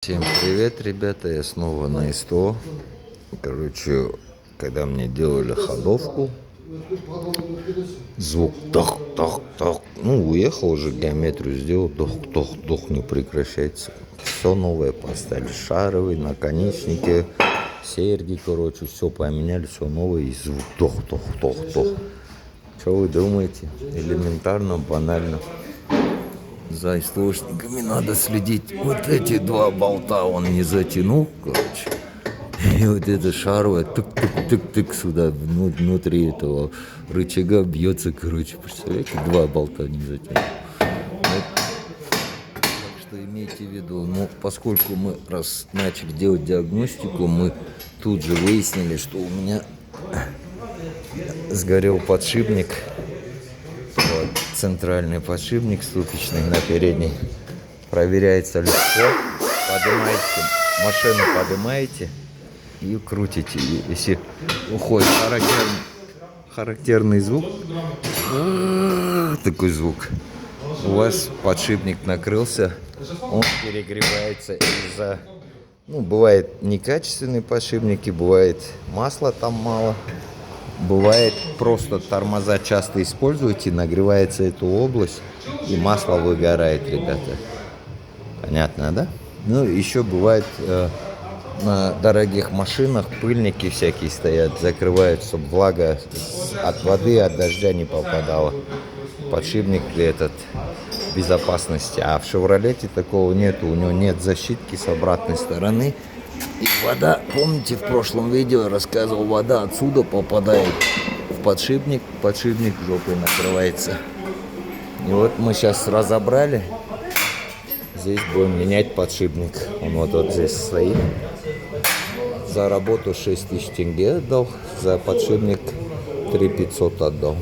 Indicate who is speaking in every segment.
Speaker 1: Всем привет, ребята, я снова на СТО. Короче, когда мне делали ходовку, звук тох-тох-тох. Ну, уехал уже, геометрию сделал, тох-тох-тох, не прекращается. Все новое поставили, шаровые, наконечники, серьги, короче, все поменяли, все новое, и звук тох-тох-тох-тох. Что вы думаете? Элементарно, банально. За источниками надо следить. Вот эти два болта он не затянул, короче. И вот это шаровое тык-тык-тык-тык сюда, внутри этого рычага бьется, короче. Представляете, два болта не затянул. Вот. Так что имейте в виду, ну, поскольку мы раз начали делать диагностику, мы тут же выяснили, что у меня сгорел подшипник. Вот, центральный подшипник ступичный на передней. Проверяется легко. Поднимаете, машину поднимаете и крутите. И если уходит характерный звук, такой звук, у вас подшипник накрылся, он перегревается из-за... Ну, бывает некачественные подшипники, бывает масла там мало. Бывает, просто тормоза часто используете, нагревается эту область, и масло выгорает, ребята. Понятно, да? Ну, еще бывает, на дорогих машинах пыльники всякие стоят, закрывают, чтобы влага от воды, от дождя не попадала. Подшипник этот безопасности. А в «Шевролете» такого нету, у него нет защитки с обратной стороны. И вода, помните, в прошлом видео я рассказывал, вода отсюда попадает в подшипник, подшипник жопой накрывается. И вот мы сейчас разобрали, здесь будем менять подшипник. Он вот здесь стоит. За работу 6000 тенге отдал, за подшипник 3500 отдал.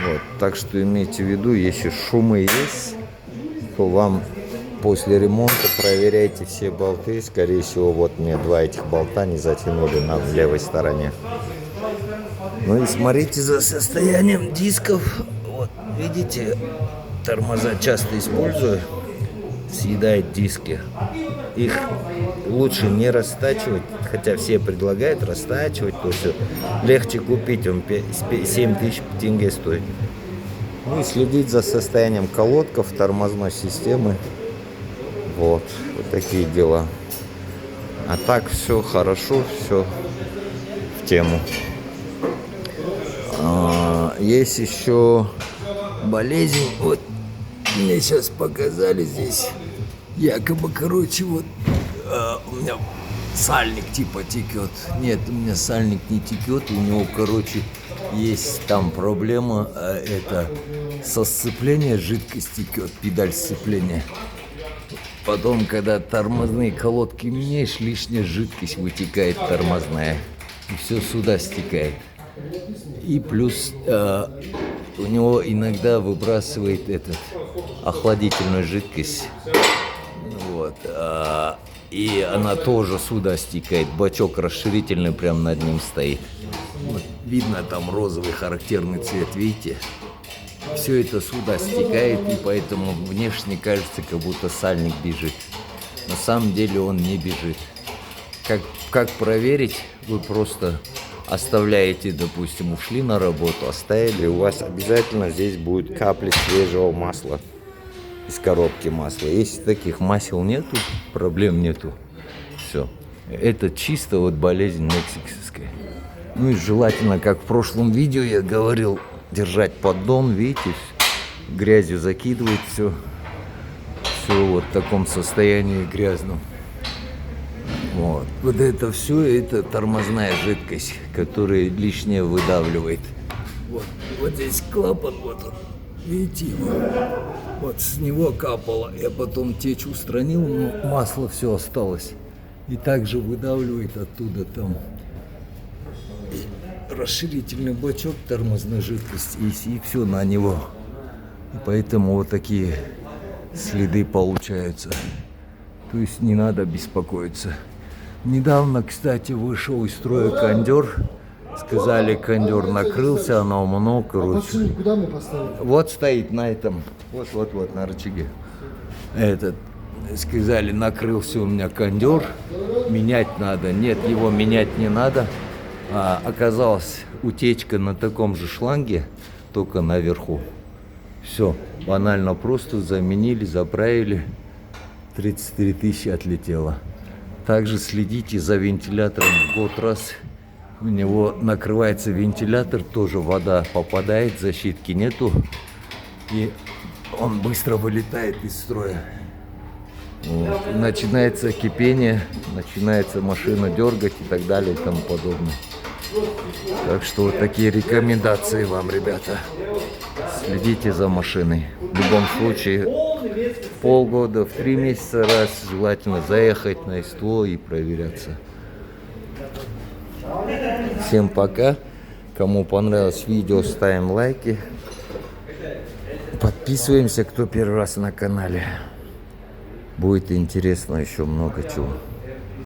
Speaker 1: Вот, так что имейте в виду, если шумы есть, то вам... После ремонта проверяйте все болты. Скорее всего, вот мне два этих болта не затянули на левой стороне. Ну и смотрите за состоянием дисков. Вот, видите, тормоза часто использую. Съедает диски. Их лучше не растачивать. Хотя все предлагают растачивать. То есть легче купить. Он 7000 тенге стоит. Ну и следить за состоянием колодков, тормозной системы. Вот такие дела. А так все хорошо, все в тему. Есть еще болезнь. Вот мне сейчас показали здесь. Якобы, короче, вот у меня сальник типа текет. Нет, у меня сальник не текет. У него, короче, есть там проблема. Это со сцепления жидкость текет, педаль сцепления. Потом, когда тормозные колодки меняешь, лишняя жидкость вытекает тормозная. И все сюда стекает. И плюс у него иногда выбрасывает охладительную жидкость. Вот. И она тоже сюда стекает. Бачок расширительный прям над ним стоит. Вот. Видно там розовый характерный цвет, видите? Все это сюда стекает, и поэтому внешне кажется, как будто сальник бежит. На самом деле он не бежит. Как проверить? Вы просто оставляете, допустим, ушли на работу, оставили, у вас обязательно здесь будет капли свежего масла из коробки масла. Если таких масел нету, проблем нету. Все. Это чисто вот болезнь мексиканская. Ну и желательно, как в прошлом видео я говорил, держать поддон, видите, грязью закидывает все вот в таком состоянии грязном. Вот это все, это тормозная жидкость, которая лишнее выдавливает. Вот здесь клапан, вот он, видите, вот с него капало, я потом течь устранил, но масло все осталось. И также выдавливает оттуда там расширительный бачок тормозной жидкости, и все на него. И поэтому вот такие следы получаются. То есть не надо беспокоиться. Недавно, кстати, вышел из строя кондер. Сказали, кондер накрылся, оно много, короче.
Speaker 2: Куда мы поставили?
Speaker 1: Вот стоит на этом, вот на рычаге. сказали, накрылся у меня кондер, менять надо. Нет, его менять не надо. Оказалось, утечка на таком же шланге, только наверху. Все, банально просто заменили, заправили. 33 тысячи отлетело. Также следите за вентилятором в год раз. У него накрывается вентилятор, тоже вода попадает, защитки нету. И он быстро вылетает из строя. Вот. Начинается кипение, начинается машина дергать и так далее и тому подобное. Так что вот такие рекомендации вам, ребята. Следите за машиной. В любом случае, в полгода, в 3 месяца раз желательно заехать на СТО и проверяться. Всем пока. Кому понравилось видео, ставим лайки. Подписываемся, кто первый раз на канале. Будет интересно еще много чего.